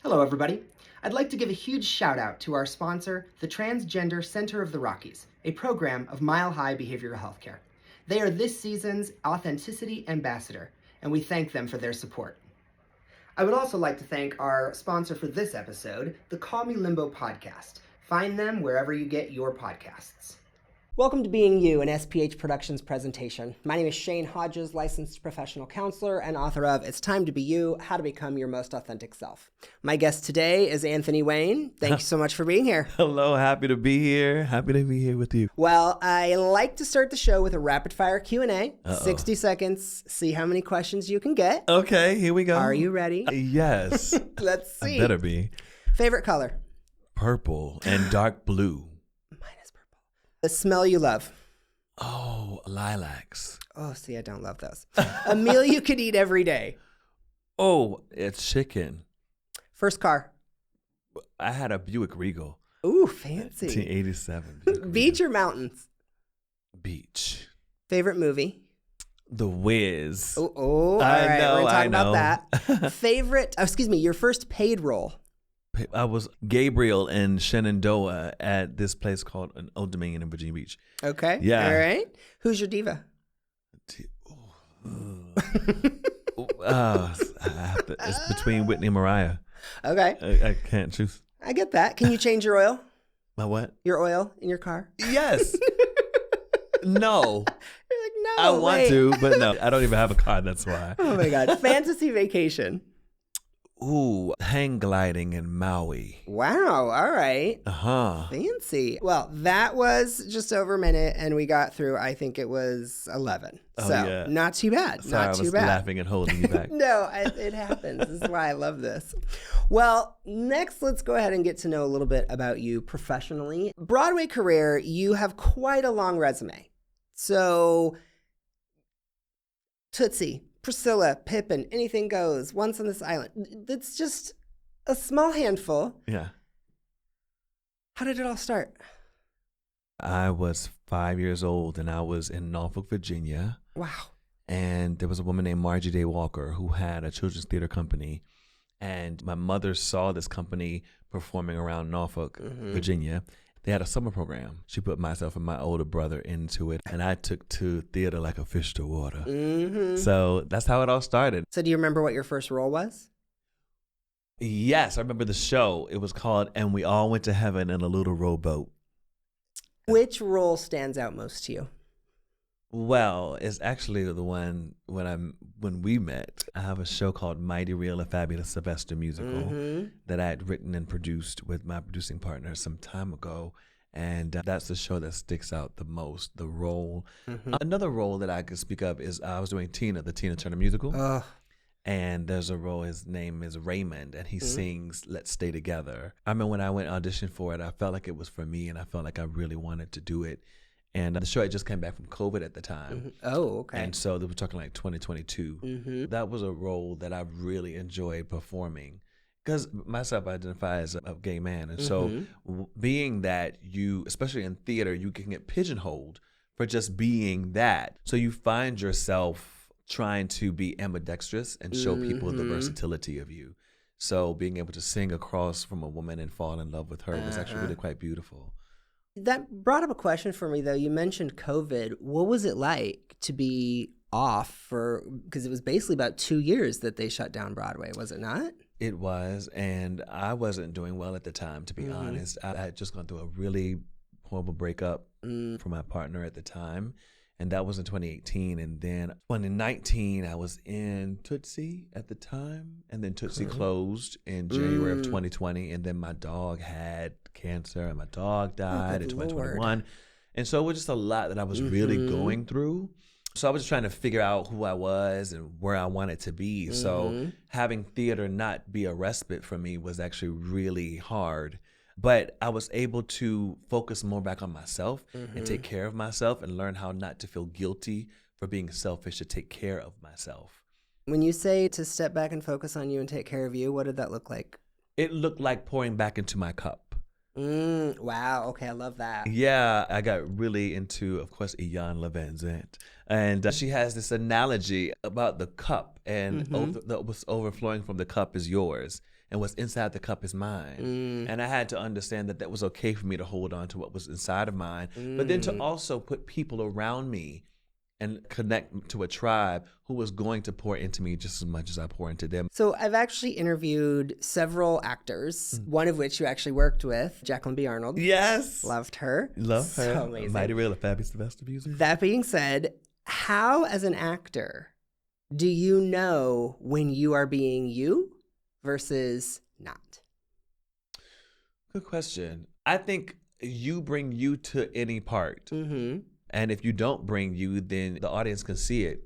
Hello, everybody. I'd like to give a huge shout out to our sponsor, the Transgender Center of the Rockies, a program of Mile High Behavioral Healthcare. They are this season's Authenticity Ambassador, and we thank them for their support. I would also like to thank our sponsor for this episode, the Call Me Limbo podcast. Find them wherever you get your podcasts. Welcome to Being You, an SPH Productions presentation. My name is Shane Hodges, licensed professional counselor and author of It's Time to Be You, How to Become Your Most Authentic Self. My guest today is Anthony Wayne. Thank you so much for being here. Hello, happy to be here. Happy to be here with you. Well, I like to start the show with a rapid fire Q&A. 60 seconds, see how many questions you can get. Okay, here we go. Are you ready? Yes. Let's see. I better be. Favorite color? Purple and dark blue. The smell you love? Oh, lilacs. Oh, see, I don't love those. A meal you could eat every day? Oh, it's chicken. First car? I had a Buick Regal. Ooh, fancy. 1987. Beach or mountains? Beach. Favorite movie? The Wiz. Oh, all right. We're going to talk about that. Favorite, your first paid role? I was Gabriel in Shenandoah at this place called Old Dominion in Virginia Beach. Okay. Yeah. All right. Who's your diva? It's between Whitney and Mariah. Okay. I can't choose. I get that. Can you change your oil? My what? Your oil in your car? Yes. No. You're like, no. I want to, but no. I don't even have a car, that's why. Oh my God. Fantasy vacation. Ooh, hang gliding in Maui. Wow. All right. Uh-huh. Fancy. Well, that was just over a minute, and we got through, I think it was 11. Oh, so, yeah. Not too bad. Sorry, not too I was bad. laughing and holding you back. No, it happens. This is why I love this. Well, next, let's go ahead and get to know a little bit about you professionally. Broadway career, you have quite a long resume. So, Tootsie, Priscilla, Pippin, Anything Goes, Once on This Island. It's just a small handful. Yeah. How did it all start? I was 5 years old and I was in Norfolk, Virginia. Wow. And there was a woman named Margie Day Walker who had a children's theater company. And my mother saw this company performing around Norfolk, Virginia. They had a summer program. She put myself and my older brother into it. And I took to theater like a fish to water. Mm-hmm. So that's how it all started. So do you remember what your first role was? Yes, I remember the show. It was called And We All Went to Heaven in a Little Rowboat. Which role stands out most to you? Well, it's actually the one when we met. I have a show called Mighty Real, a Fabulous Sylvester Musical that I had written and produced with my producing partner some time ago. And that's the show that sticks out the most, the role. Another role that I could speak of is I was doing Tina, the Tina Turner musical. And there's a role, his name is Raymond, and he sings Let's Stay Together. I remember when I went audition for it, I felt like it was for me, and I felt like I really wanted to do it. And the show had just came back from COVID at the time. Oh, okay. And so they were talking like 2022. That was a role that I really enjoyed performing because myself I identify as a gay man. And so being that you, especially in theater, you can get pigeonholed for just being that. So you find yourself trying to be ambidextrous and show people the versatility of you. So being able to sing across from a woman and fall in love with her was actually really quite beautiful. That brought up a question for me, though. You mentioned COVID. What was it like to be off because it was basically about 2 years that they shut down Broadway, was it not? It was, and I wasn't doing well at the time, to be honest. I had just gone through a really horrible breakup from my partner at the time, and that was in 2018. And then 2019, I was in Tootsie at the time, and then Tootsie closed in January of 2020, and then my dog had cancer, and my dog died in 2021. Lord. And so it was just a lot that I was really going through. So I was just trying to figure out who I was and where I wanted to be. So having theater not be a respite for me was actually really hard. But I was able to focus more back on myself and take care of myself and learn how not to feel guilty for being selfish to take care of myself. When you say to step back and focus on you and take care of you, what did that look like? It looked like pouring back into my cup. Wow. Okay, I love that. Yeah, I got really into, of course, Ian Levinzant. And she has this analogy about the cup, and what's overflowing from the cup is yours, and what's inside the cup is mine. And I had to understand that that was okay for me to hold on to what was inside of mine, but then to also put people around me and connect to a tribe who was going to pour into me just as much as I pour into them. So I've actually interviewed several actors, one of which you actually worked with, Jacqueline B. Arnold. Yes. Loved her. Love her. So amazing. Mighty Real, a Fabulous Sylvester music. That being said, how as an actor do you know when you are being you versus not? Good question. I think you bring you to any part. And if you don't bring you, then the audience can see it.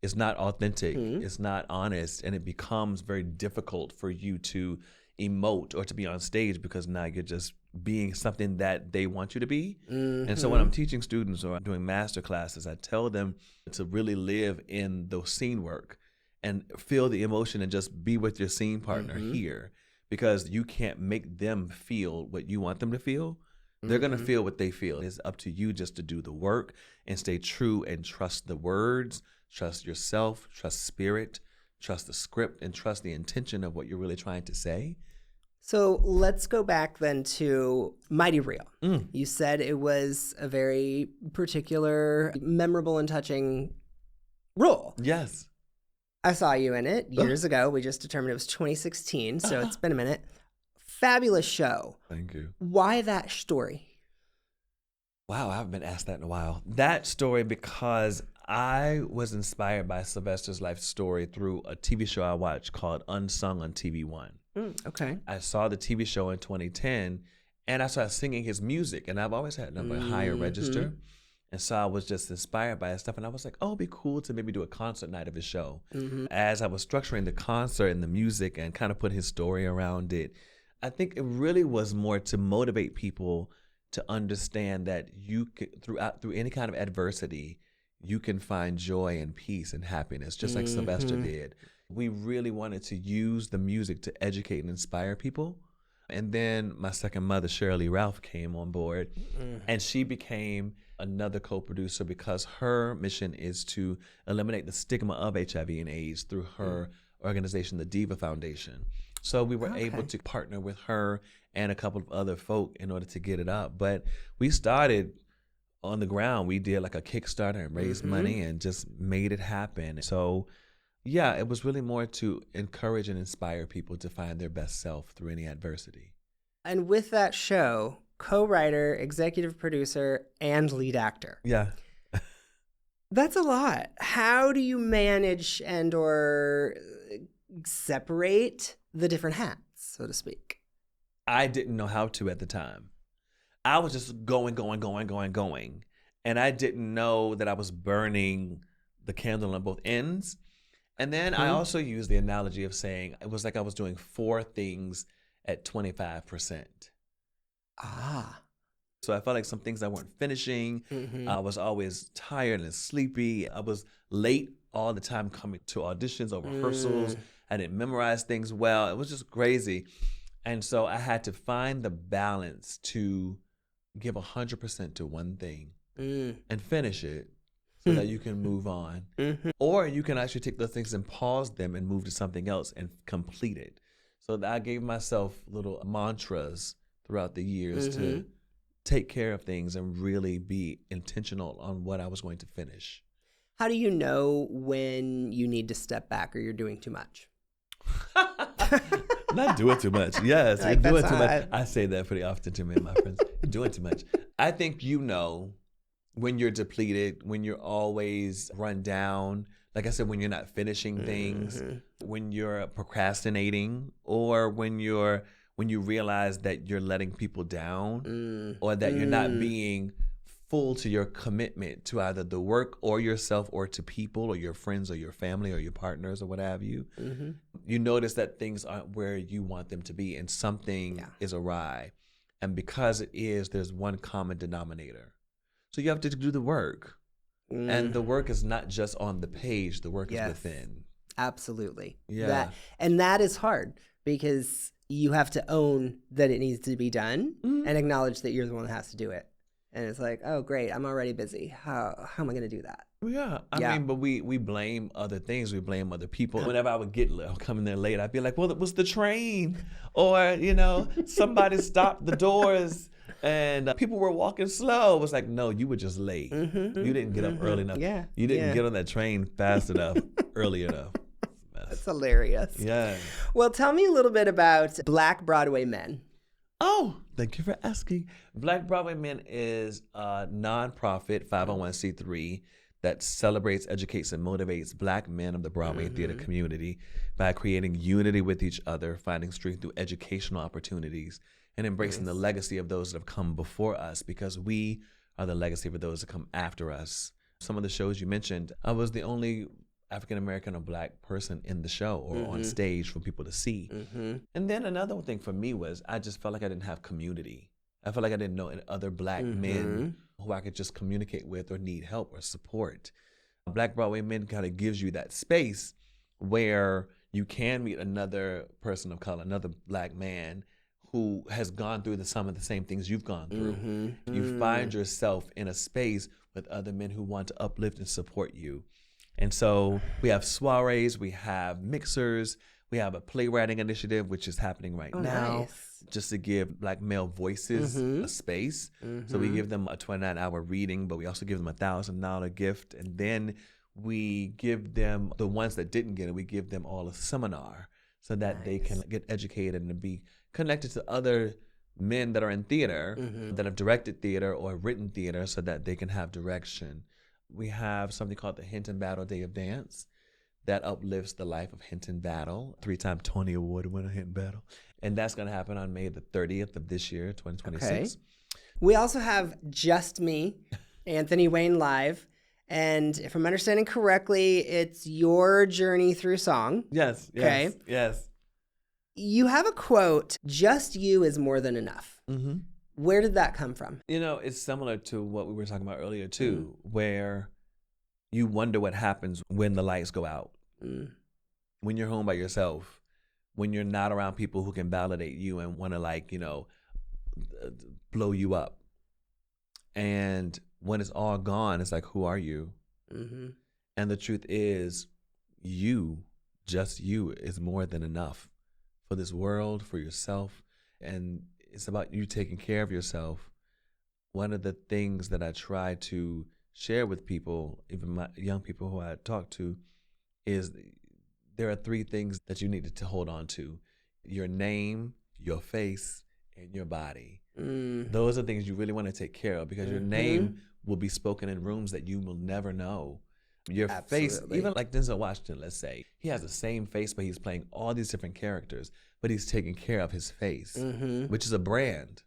It's not authentic. It's not honest. And it becomes very difficult for you to emote or to be on stage because now you're just being something that they want you to be. And so when I'm teaching students or I'm doing master classes, I tell them to really live in the scene work and feel the emotion and just be with your scene partner here, because you can't make them feel what you want them to feel. They're going to feel what they feel. It's up to you just to do the work and stay true and trust the words, trust yourself, trust spirit, trust the script, and trust the intention of what you're really trying to say. So let's go back then to Mighty Real. You said it was a very particular, memorable and touching role. Yes. I saw you in it years ago. We just determined it was 2016, so it's been a minute. Fabulous show. Thank you. Why that story? Wow, I haven't been asked that in a while. That story because I was inspired by Sylvester's life story through a TV show I watched called Unsung on TV One. Okay. I saw the TV show in 2010, and I started singing his music, and I've always had a higher register. And so I was just inspired by his stuff, and I was like, oh, it'd be cool to maybe do a concert night of his show. As I was structuring the concert and the music and kind of put his story around it, I think it really was more to motivate people to understand that you could, through any kind of adversity, you can find joy and peace and happiness, just like Sylvester did. We really wanted to use the music to educate and inspire people. And then my second mother, Shirley Ralph, came on board, and she became another co-producer because her mission is to eliminate the stigma of HIV and AIDS through her organization, the Diva Foundation. So we were able to partner with her and a couple of other folk in order to get it up. But we started on the ground. We did like a Kickstarter and raised money and just made it happen. So yeah, it was really more to encourage and inspire people to find their best self through any adversity. And with that show, co-writer, executive producer, and lead actor. Yeah. That's a lot. How do you manage and or separate the different hats, so to speak? I didn't know how to at the time. I was just going. And I didn't know that I was burning the candle on both ends. And then I also used the analogy of saying it was like I was doing 4 things at 25%. So I felt like some things I weren't finishing. I was always tired and sleepy. I was late all the time coming to auditions or rehearsals. I didn't memorize things well. It was just crazy. And so I had to find the balance to give 100% to one thing and finish it so that you can move on. Or you can actually take those things and pause them and move to something else and complete it. So I gave myself little mantras throughout the years to take care of things and really be intentional on what I was going to finish. How do you know when you need to step back or you're doing too much? Not doing too much. Yes, Like, you're doing that's too much. hot. I say that pretty often to me and my friends. You're doing too much. I think you know when you're depleted, when you're always run down. Like I said, when you're not finishing things, when you're procrastinating, or when you realize that you're letting people down, or that you're not being full to your commitment to either the work or yourself or to people or your friends or your family or your partners or what have you. You notice that things aren't where you want them to be and something is awry. And because it is, there's one common denominator. So you have to do the work. And the work is not just on the page, the work is within. Absolutely. Yeah. And that is hard because you have to own that it needs to be done and acknowledge that you're the one that has to do it. And it's like, oh, great, I'm already busy. How am I going to do that? Yeah, I mean, but we blame other things. We blame other people. Whenever I would get coming there late, I'd be like, well, it was the train, or somebody stopped the doors, and people were walking slow. It was like, no, you were just late. You didn't get up early enough. Yeah, you didn't get on that train fast enough, early enough. That's hilarious. Yeah. Well, tell me a little bit about Black Broadway Men. Oh, thank you for asking. Black Broadway Men is a nonprofit 501c3 that celebrates, educates, and motivates Black men of the Broadway theater community by creating unity with each other, finding strength through educational opportunities, and embracing the legacy of those that have come before us, because we are the legacy for those that come after us. Some of the shows you mentioned, I was the only African-American or Black person in the show or on stage for people to see. And then another thing for me was I just felt like I didn't have community. I felt like I didn't know other Black men who I could just communicate with or need help or support. Black Broadway Men kind of gives you that space where you can meet another person of color, another Black man who has gone through some of the same things you've gone through. You find yourself in a space with other men who want to uplift and support you. And so we have soirees, we have mixers, we have a playwriting initiative, which is happening right now, just to give Black male voices a space. So we give them a 29-hour reading, but we also give them a $1,000 gift. And then we give them, the ones that didn't get it, we give them all a seminar so that they can get educated and be connected to other men that are in theater, that have directed theater or written theater, so that they can have direction. We have something called the Hinton Battle Day of Dance that uplifts the life of Hinton Battle, 3-time Tony Award winner Hinton Battle. And that's going to happen on May the 30th of this year, 2026. Okay. We also have Just Me, Anthony Wayne Live. And if I'm understanding correctly, it's your journey through song. Yes, Okay. Yes. You have a quote, just you is more than enough. Where did that come from? It's similar to what we were talking about earlier, too, where you wonder what happens when the lights go out, when you're home by yourself, when you're not around people who can validate you and want to, blow you up. And when it's all gone, it's like, who are you? And the truth is, just you, is more than enough for this world, for yourself. And it's about you taking care of yourself. One of the things that I try to share with people, even my young people who I talk to, is there are 3 things that you need to hold on to: your name, your face, and your body. Those are things you really want to take care of, because your name will be spoken in rooms that you will never know. Your face, even like Denzel Washington, let's say, he has the same face, but he's playing all these different characters, but he's taking care of his face, which is a brand.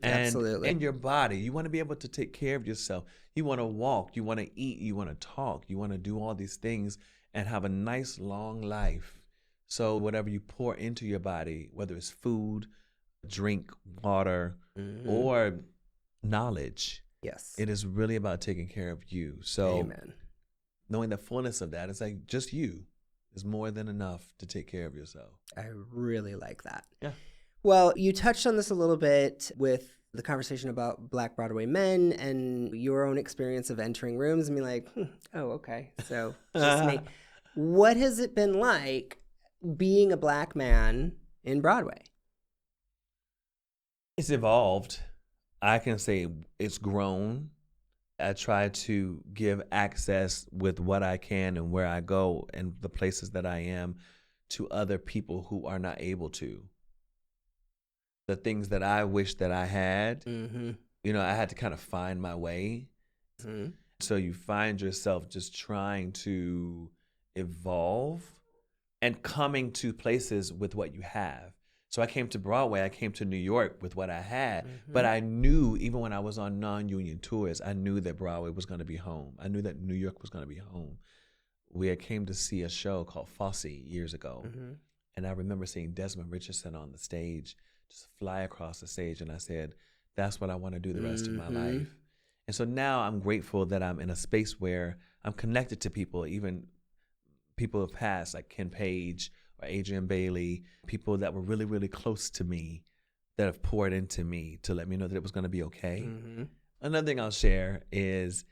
Absolutely. And your body, you want to be able to take care of yourself. You want to walk, you want to eat, you want to talk, you want to do all these things and have a nice long life. So whatever you pour into your body, whether it's food, drink, water, or knowledge, it is really about taking care of you. So Amen. Knowing the fullness of that, it's like just you is more than enough to take care of yourself. I really like that. Yeah. Well, you touched on this a little bit with the conversation about Black Broadway Men and your own experience of entering rooms and being like, oh, okay, so just me. What has it been like being a Black man in Broadway? It's evolved. I can say it's grown. I try to give access with what I can and where I go and the places that I am to other people who are not able to. The things that I wish that I had, I had to kind of find my way. So you find yourself just trying to evolve and coming to places with what you have. So I came to Broadway, I came to New York with what I had, but I knew even when I was on non-union tours, I knew that Broadway was going to be home. I knew that New York was going to be home. We had came to see a show called Fosse years ago, and I remember seeing Desmond Richardson on the stage, just fly across the stage, and I said, that's what I want to do the rest of my life. And so now I'm grateful that I'm in a space where I'm connected to people, even people of past, like Ken Page, or Adrian Bailey, people that were really, really close to me that have poured into me to let me know that it was going to be okay. Mm-hmm. Another thing I'll share is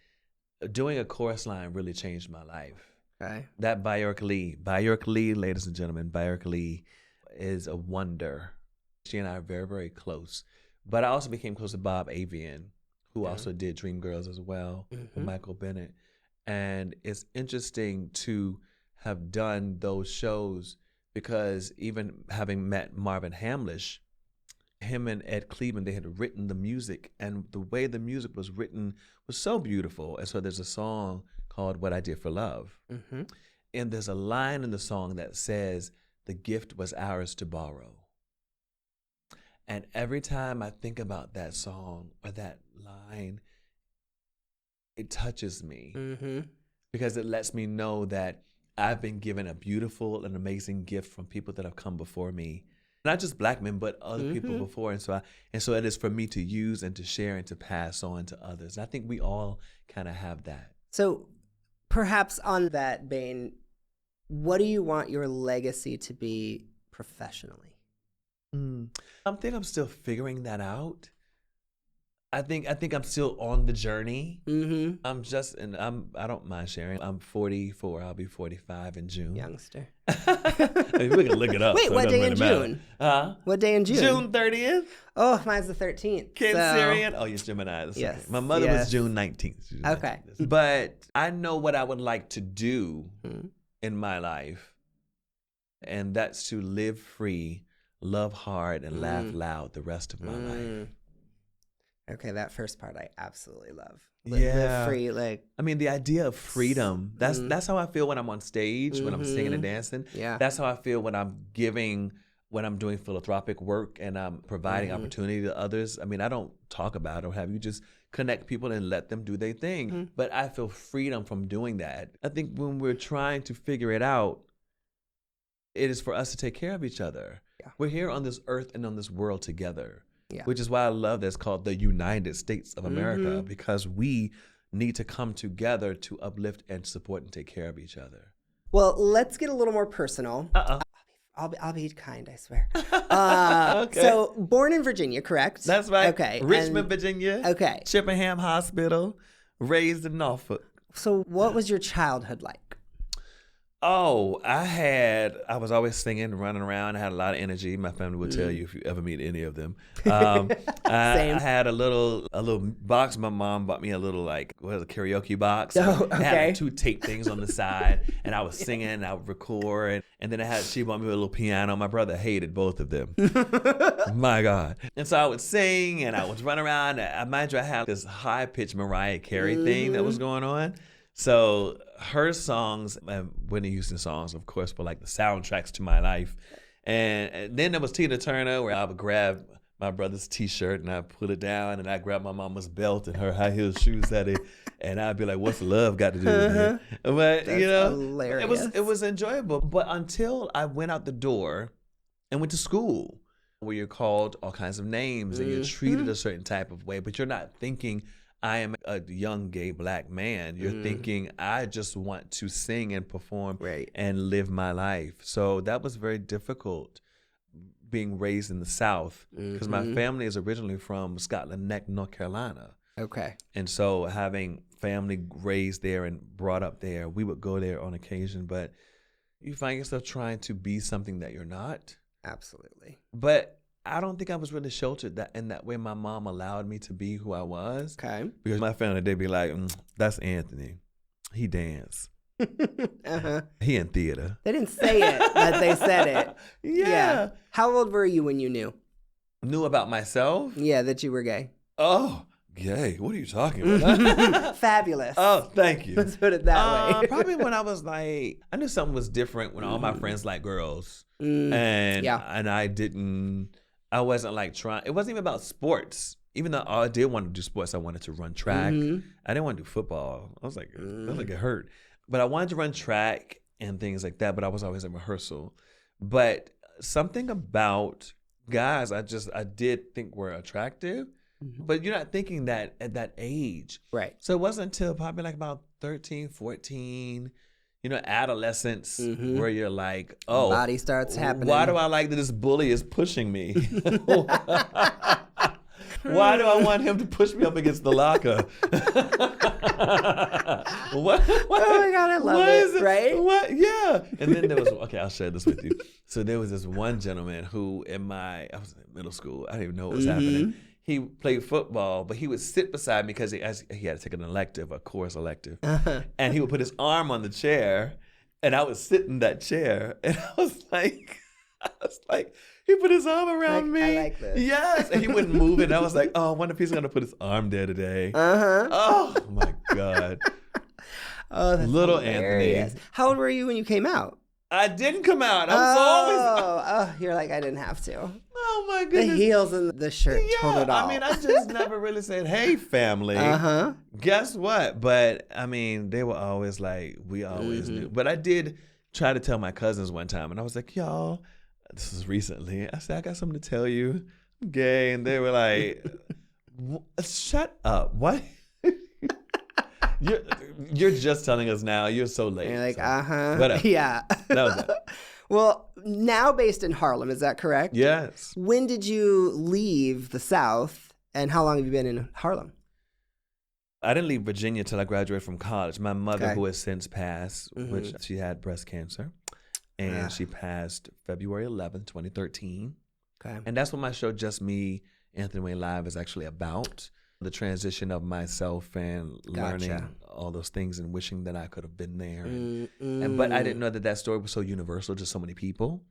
doing a chorus line really changed my life. Okay. That Byork Lee, ladies and gentlemen, Byork Lee is a wonder. She and I are very, very close. But I also became close to Bob Avian, who also did Dreamgirls as well, with Michael Bennett. And it's interesting to have done those shows because even having met Marvin Hamlish, him and Ed Cleveland, they had written the music, and the way the music was written was so beautiful. And so there's a song called What I Did for Love. Mm-hmm. And there's a line in the song that says, the gift was ours to borrow. And every time I think about that song or that line, it touches me because it lets me know that I've been given a beautiful and amazing gift from people that have come before me. Not just Black men, but other people before. And so it is for me to use and to share and to pass on to others. And I think we all kind of have that. So perhaps on that vein, what do you want your legacy to be professionally? I think I'm still figuring that out. I think I'm still on the journey. Mm-hmm. I don't mind sharing. I'm 44. I'll be 45 in June. Youngster. I mean, we can look it up. Wait, so what day really in June? What day in June? June 30th. Oh, mine's the 13th. Cancerian. Oh, you're Gemini. Yes. My mother was June 19th. Okay. But I know what I would like to do in my life, and that's to live free, love hard, and laugh loud the rest of my life. Okay, that first part I absolutely love. Yeah. Live free, like. I mean, the idea of freedom, that's how I feel when I'm on stage, when I'm singing and dancing. Yeah. That's how I feel when I'm doing philanthropic work and I'm providing opportunity to others. I mean, I don't talk about it or have you just connect people and let them do their thing. But I feel freedom from doing that. I think when we're trying to figure it out, it is for us to take care of each other. Yeah. We're here on this earth and on this world together. Yeah. Which is why I love that it's called the United States of America, because we need to come together to uplift and support and take care of each other. Well, let's get a little more personal. I'll be kind, I swear. Okay. So, born in Virginia, correct? That's right. Okay. Richmond, Virginia. Okay. Chippenham Hospital, raised in Norfolk. So, what was your childhood like? Oh, I was always singing, running around. I had a lot of energy. My family will tell you if you ever meet any of them. I had a little box. My mom bought me a little karaoke box. Oh, okay. It had 2 tape things on the side, and I was singing. And I would record, and then she bought me a little piano. My brother hated both of them. My God! And so I would sing, and I would run around. Mind you, I had this high pitched Mariah Carey thing that was going on. So her songs, Whitney Houston songs, of course, were like the soundtracks to my life. And then there was Tina Turner, where I would grab my brother's T-shirt and I put it down, and I grab my mama's belt and her high heel shoes at it, and I'd be like, "What's love got to do with it?" But That's hilarious. it was enjoyable. But until I went out the door and went to school, where you're called all kinds of names and you're treated a certain type of way, but you're not thinking, I am a young gay Black man. You're thinking, I just want to sing and perform and live my life. So that was very difficult, being raised in the South, because my family is originally from Scotland Neck, North Carolina. Okay. And so having family raised there and brought up there, we would go there on occasion, but you find yourself trying to be something that you're not. Absolutely. But I don't think I was really sheltered in that way. My mom allowed me to be who I was. Okay. Because my family, they'd be like, that's Anthony. He dance. He in theater. They didn't say it, but they said it. Yeah. How old were you when you knew? Knew about myself? Yeah, that you were gay. Oh, gay? What are you talking about? Fabulous. Oh, thank you. Let's put it that way. Probably when I was like, I knew something was different when all my friends liked girls. And I wasn't like trying. It wasn't even about sports. Even though I did want to do sports, I wanted to run track. I didn't want to do football. I was like, it hurt. But I wanted to run track and things like that. But I was always in rehearsal. But something about guys, I did think were attractive. But you're not thinking that at that age. Right. So it wasn't until probably like about 13, 14, adolescence Mm-hmm. where you're like, oh, Body starts happening. why do I like that this bully is pushing me? Why do I want him to push me up against the locker? What? Oh my God, I love it, right? What? Yeah. And then there was, okay, I'll share this with you. So there was this one gentleman who I was in middle school. I didn't even know what was happening. He played football, but he would sit beside me because he had to take an elective, a course elective. And he would put his arm on the chair, and I would sit in that chair. And I was like, he put his arm around me. I like this. Yes. And he wouldn't move it. And I was like, oh, I wonder if he's going to put his arm there today. Oh, my God. Oh, that's Little hilarious. Anthony. How old were you when you came out? I didn't come out. I was always. Oh, you're like, I didn't have to. Oh, my The goodness. heels and the shirt told it all. I mean, I just never really said, hey, family. Guess what? But, I mean, they were always like, we always knew. But I did try to tell my cousins one time, and I was like, y'all, this was recently. I said, I got something to tell you. I'm gay. And they were like, shut up. What? You're just telling us now. You're so late. And you're like, so, whatever. Yeah. That was it. Well, now based in Harlem, is that correct? Yes. When did you leave the South, and how long have you been in Harlem? I didn't leave Virginia till I graduated from college. My mother, Okay. who has since passed, which she had breast cancer, and she passed February 11th, 2013. Okay. And that's what my show, Just Me, Anthony Wayne Live, is actually about. The transition of myself and learning all those things and wishing that I could have been there. But I didn't know that story was so universal to so many people.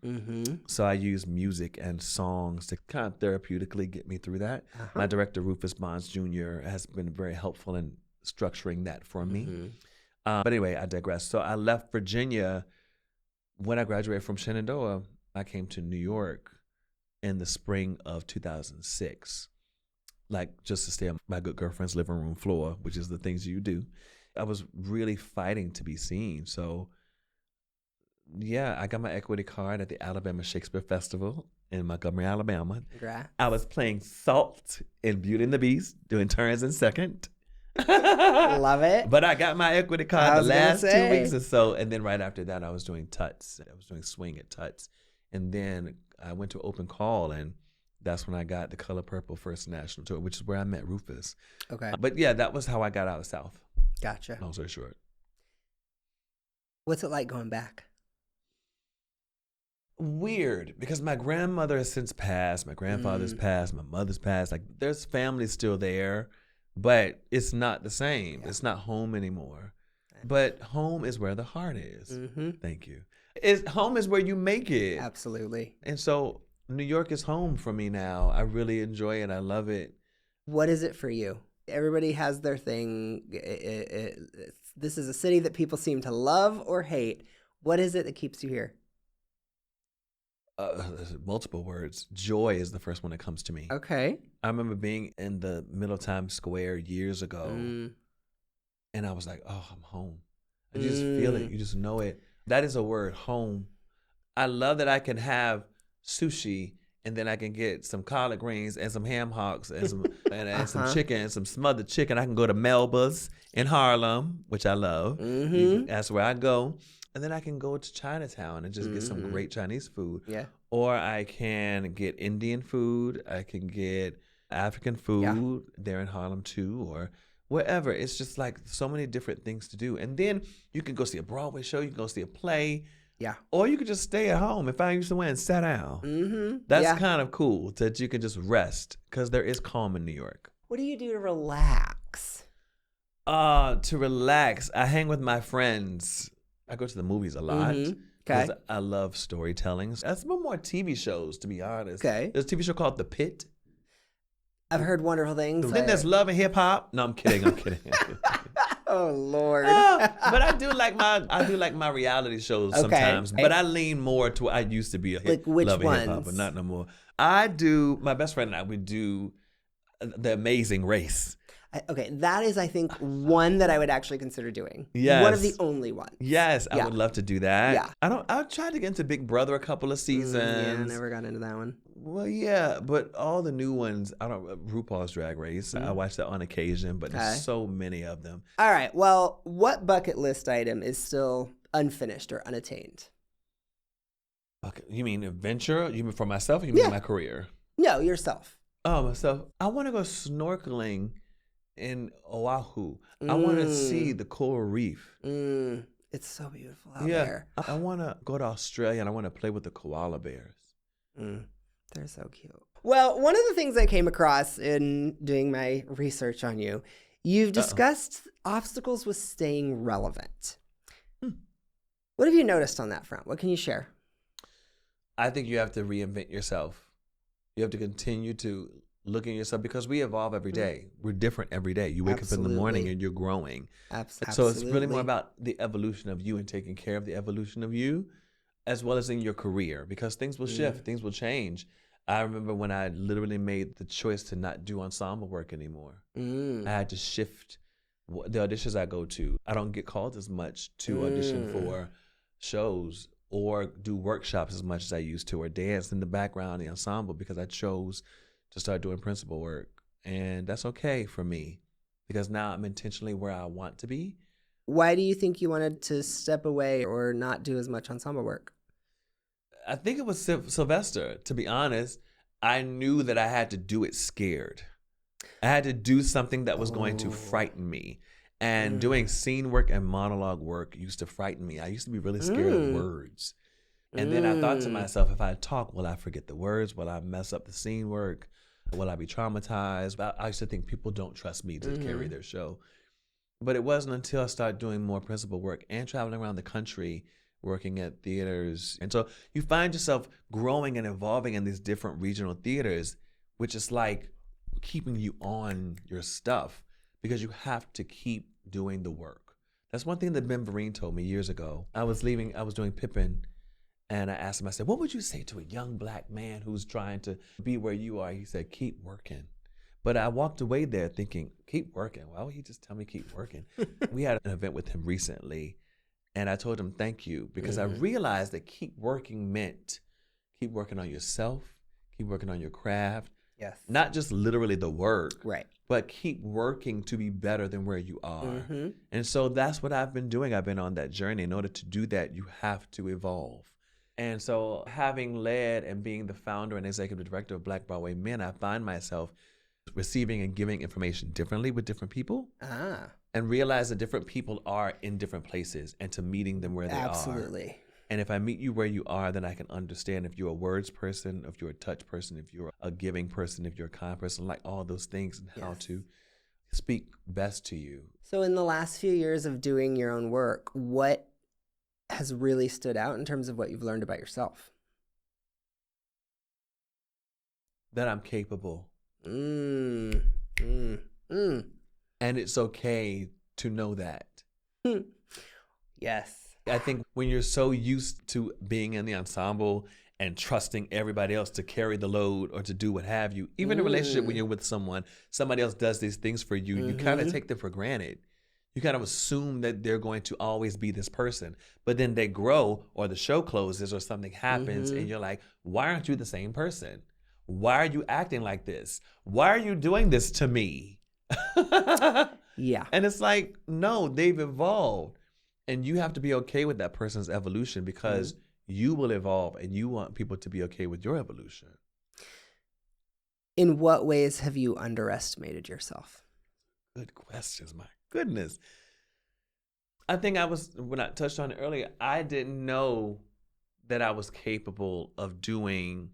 So I used music and songs to kind of therapeutically get me through that. My director, Rufus Bonds Jr., has been very helpful in structuring that for me. But anyway, I digress. So I left Virginia. When I graduated from Shenandoah, I came to New York in the spring of 2006. Like, just to stay on my good girlfriend's living room floor, which is the things you do. I was really fighting to be seen. So, yeah, I got my equity card at the Alabama Shakespeare Festival in Montgomery, Alabama. Congrats. I was playing Salt in Beauty and the Beast, doing turns in second. Love it. But I got my equity card the last 2 weeks or so. And then right after that, I was doing Tuts. I was doing swing at Tuts. And then I went to open call, and that's when I got the Color Purple first national tour, which is where I met Rufus. Okay. But yeah, that was how I got out of South. Gotcha. Long story short. What's it like going back? Weird, because my grandmother has since passed, my grandfather's passed, my mother's passed. Like, there's family still there, but it's not the same. Yeah. It's not home anymore. But home is where the heart is. Thank you. Home is where you make it. Absolutely. And so New York is home for me now. I really enjoy it. I love it. What is it for you? Everybody has their thing. This is a city that people seem to love or hate. What is it that keeps you here? Multiple words. Joy is the first one that comes to me. Okay. I remember being in the middle of Times Square years ago, and I was like, oh, I'm home. I just feel it. You just know it. That is a word, home. I love that I can have sushi, and then I can get some collard greens and some ham hocks and some and some chicken and some smothered chicken. I can go to Melba's in Harlem, which I love. That's where I go. And then I can go to Chinatown and just get some great Chinese food. Yeah. Or I can get Indian food. I can get African food there in Harlem too, or wherever. It's just like so many different things to do. And then you can go see a Broadway show. You can go see a play. Yeah. Or you could just stay at home. If I used to win, sat down. That's kind of cool that you can just rest, because there is calm in New York. What do you do to relax? To relax, I hang with my friends. I go to the movies a lot. Because I love storytelling. That's more TV shows, to be honest. Okay. There's a TV show called The Pit. I've heard wonderful things. Then there's Love and Hip Hop. No, I'm kidding. Oh Lord. But I do like my reality shows sometimes. But I lean more to I used to be a Love and Hip Hop, but not no more. My best friend and I would do The Amazing Race. Okay, that is, I think, one that I would actually consider doing. Yes. One of the only ones. Yes, I would love to do that. Yeah. I tried to get into Big Brother a couple of seasons. Yeah, I never got into that one. Well, yeah, but all the new ones, RuPaul's Drag Race, I watch that on occasion, but there's so many of them. All right, well, what bucket list item is still unfinished or unattained? Okay. You mean adventure? You mean for myself, or you mean my career? No, yourself. Oh, myself. I want to go snorkeling in Oahu. I want to see the coral reef. It's so beautiful out there. I want to go to Australia and I want to play with the koala bears. They're so cute. Well, one of the things I came across in doing my research on you, you've discussed obstacles with staying relevant. What have you noticed on that front? What can you share? I think you have to reinvent yourself. You have to continue to look at yourself because we evolve every day. We're different every day. You wake up in the morning and you're growing. Absolutely. So it's really more about the evolution of you and taking care of the evolution of you, as well as in your career, because things will shift, things will change. I remember when I literally made the choice to not do ensemble work anymore. I had to shift the auditions I go to. I don't get called as much to audition for shows or do workshops as much as I used to, or dance in the background, the ensemble, because I chose to start doing principal work. And that's okay for me because now I'm intentionally where I want to be. Why do you think you wanted to step away or not do as much ensemble work? I think it was Sylvester, to be honest. I knew that I had to do it scared. I had to do something that was going to frighten me. And doing scene work and monologue work used to frighten me. I used to be really scared of words. And then I thought to myself, if I talk, will I forget the words? Will I mess up the scene work? Will I be traumatized? I used to think people don't trust me to carry their show. But it wasn't until I started doing more principal work and traveling around the country, working at theaters. And so you find yourself growing and evolving in these different regional theaters, which is like keeping you on your stuff because you have to keep doing the work. That's one thing that Ben Vereen told me years ago. I was doing Pippin, and I asked him, I said, what would you say to a young Black man who's trying to be where you are? He said, keep working. But I walked away there thinking, keep working. Why would he just tell me keep working? We had an event with him recently, and I told him thank you because I realized that keep working meant keep working on yourself, keep working on your craft. Yes. Not just literally the work, right, but keep working to be better than where you are. And so that's what I've been doing. I've been on that journey. In order to do that, you have to evolve. And so having led and being the founder and executive director of Black Broadway Men, I find myself receiving and giving information differently with different people and realize that different people are in different places and to meeting them where they are. Absolutely. And if I meet you where you are, then I can understand if you're a words person, if you're a touch person, if you're a giving person, if you're a kind person, like all those things and how to speak best to you. So in the last few years of doing your own work, what has really stood out in terms of what you've learned about yourself? That I'm capable. And it's okay to know that. Yes. I think when you're so used to being in the ensemble and trusting everybody else to carry the load or to do what have you, even in a relationship when you're with someone, somebody else does these things for you, you kind of take them for granted. You kind of assume that they're going to always be this person. But then they grow or the show closes or something happens and you're like, why aren't you the same person? Why are you acting like this? Why are you doing this to me? Yeah. And it's like, no, they've evolved. And you have to be okay with that person's evolution because you will evolve and you want people to be okay with your evolution. In what ways have you underestimated yourself? Good questions, my goodness. I think when I touched on it earlier, I didn't know that I was capable of doing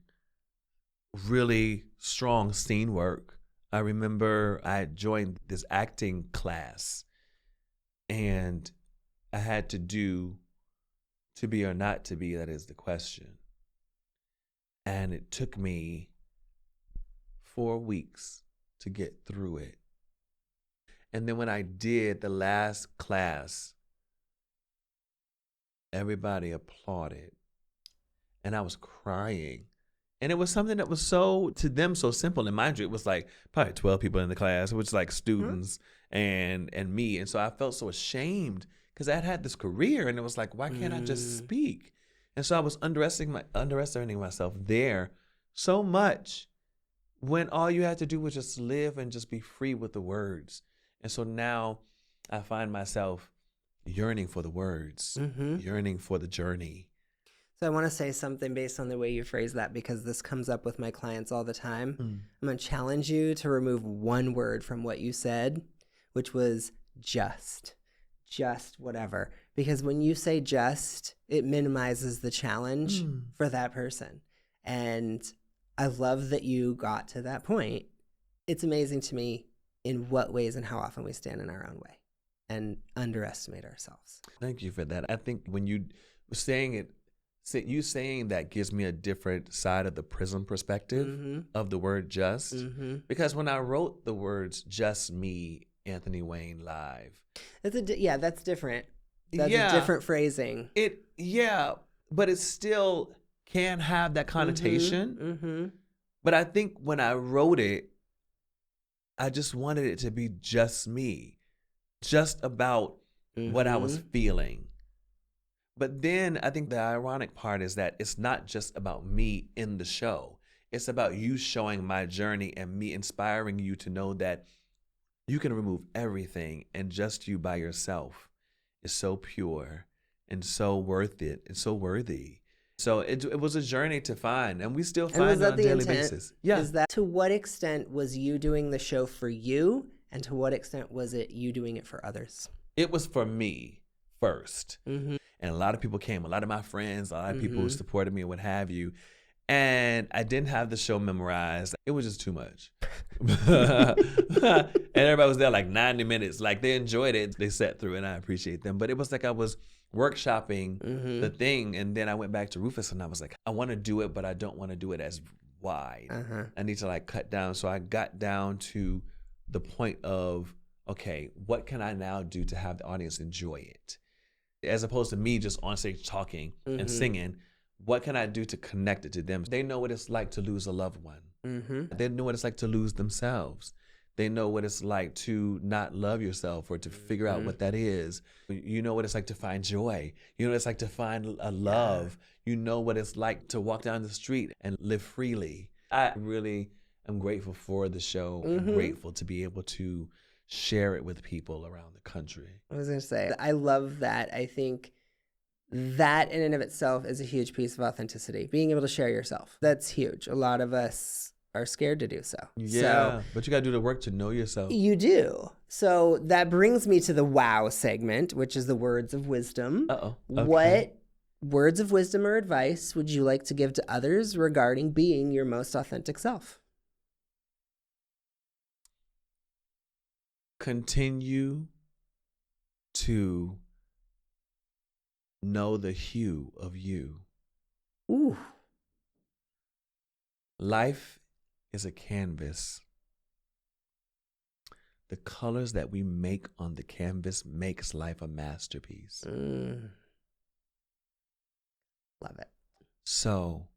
really strong scene work. I remember I had joined this acting class and I had to do To Be or Not to Be, that is the question. And it took me 4 weeks to get through it. And then when I did the last class, everybody applauded. And I was crying. And it was something that was to them, so simple. And mind you, it was like probably 12 people in the class, which was like students and me. And so I felt so ashamed because I had this career and it was like, why can't I just speak? And so I was underestimating myself there so much when all you had to do was just live and just be free with the words. And so now I find myself yearning for the words, yearning for the journey. So I want to say something based on the way you phrase that, because this comes up with my clients all the time. I'm going to challenge you to remove one word from what you said, which was just whatever. Because when you say just, it minimizes the challenge for that person. And I love that you got to that point. It's amazing to me in what ways and how often we stand in our own way and underestimate ourselves. Thank you for that. I think when you saying it, you saying that gives me a different side of the prism perspective of the word just. Because when I wrote the words "just me, Anthony Wayne live," that's different. That's a different phrasing. But it still can have that connotation. But I think when I wrote it, I just wanted it to be just me, just about what I was feeling. But then I think the ironic part is that it's not just about me in the show. It's about you showing my journey and me inspiring you to know that you can remove everything, and just you by yourself is so pure and so worth it and so worthy. So it was a journey to find, and we still find it on a daily basis. Yeah. Is that, to what extent was you doing the show for you, and to what extent was it you doing it for others? It was for me first. And a lot of people came, a lot of my friends, a lot of people who supported me and what have you. And I didn't have the show memorized. It was just too much. And everybody was there like 90 minutes. Like, they enjoyed it. They sat through it, and I appreciate them. But it was like I was workshopping the thing. And then I went back to Rufus, and I was like, I want to do it, but I don't want to do it as wide. I need to like cut down. So I got down to the point of, okay, what can I now do to have the audience enjoy it? As opposed to me just on stage talking and singing, what can I do to connect it to them? They know what it's like to lose a loved one. They know what it's like to lose themselves. They know what it's like to not love yourself or to figure out what that is. You know what it's like to find joy. You know what it's like to find a love. You know what it's like to walk down the street and live freely. I really am grateful for the show. I'm grateful to be able to share it with people around the country. I was going to say, I love that. I think that in and of itself is a huge piece of authenticity. Being able to share yourself. That's huge. A lot of us are scared to do so. But you got to do the work to know yourself. You do. So that brings me to the wow segment, which is the words of wisdom. Okay. What words of wisdom or advice would you like to give to others regarding being your most authentic self? Continue to know the hue of you. Ooh. Life is a canvas. The colors that we make on the canvas makes life a masterpiece. Love it. So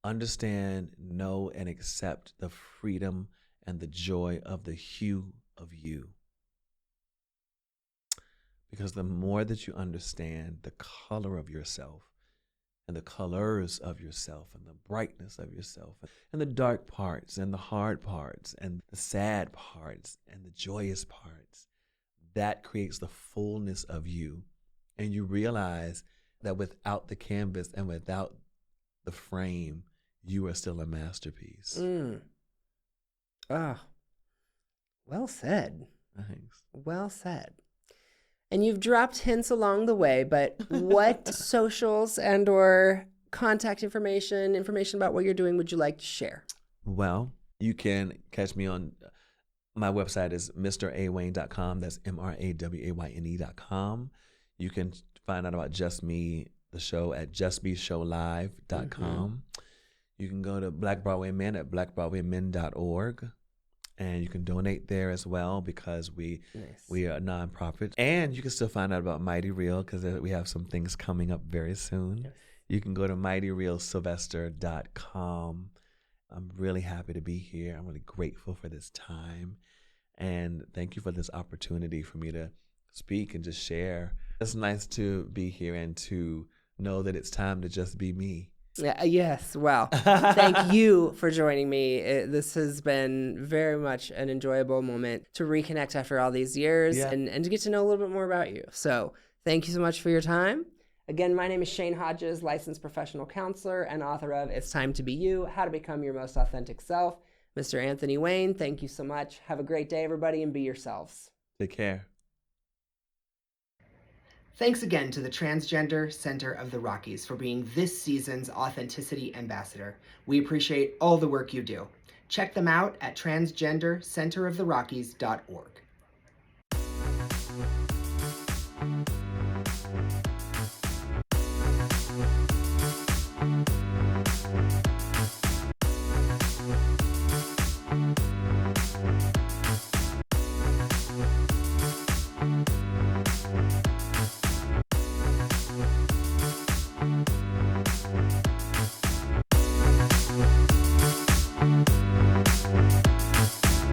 understand, know, and accept the freedom and the joy of the hue of you. Because the more that you understand the color of yourself and the colors of yourself and the brightness of yourself and the dark parts and the hard parts and the sad parts and the joyous parts, that creates the fullness of you. And you realize that without the canvas and without the frame, you are still a masterpiece. Well said. Thanks. Well said. And you've dropped hints along the way, but what socials and or contact information about what you're doing would you like to share? Well, you can catch me on my website is mrawayne.com. That's MRAWAYNE.com. You can find out about Just Me, the show, at justbeshowlive.com. You can go to Black Broadway Men at blackbroadwaymen.org. And you can donate there as well, because we are a nonprofit. And you can still find out about Mighty Real, because we have some things coming up very soon. Yes. You can go to mightyrealsylvester.com. I'm really happy to be here. I'm really grateful for this time. And thank you for this opportunity for me to speak and just share. It's nice to be here and to know that it's time to just be me. Yes. Well, thank you for joining me. This has been very much an enjoyable moment to reconnect after all these years and to get to know a little bit more about you. So Thank you so much for your time. Again, my name is Shane Hodges, licensed professional counselor and author of It's Time to Be You, How to Become Your Most Authentic Self. Mr. Anthony Wayne, thank you so much. Have a great day, everybody, and be yourselves. Take care. Thanks again to the Transgender Center of the Rockies for being this season's Authenticity Ambassador. We appreciate all the work you do. Check them out at transgendercenteroftherockies.org.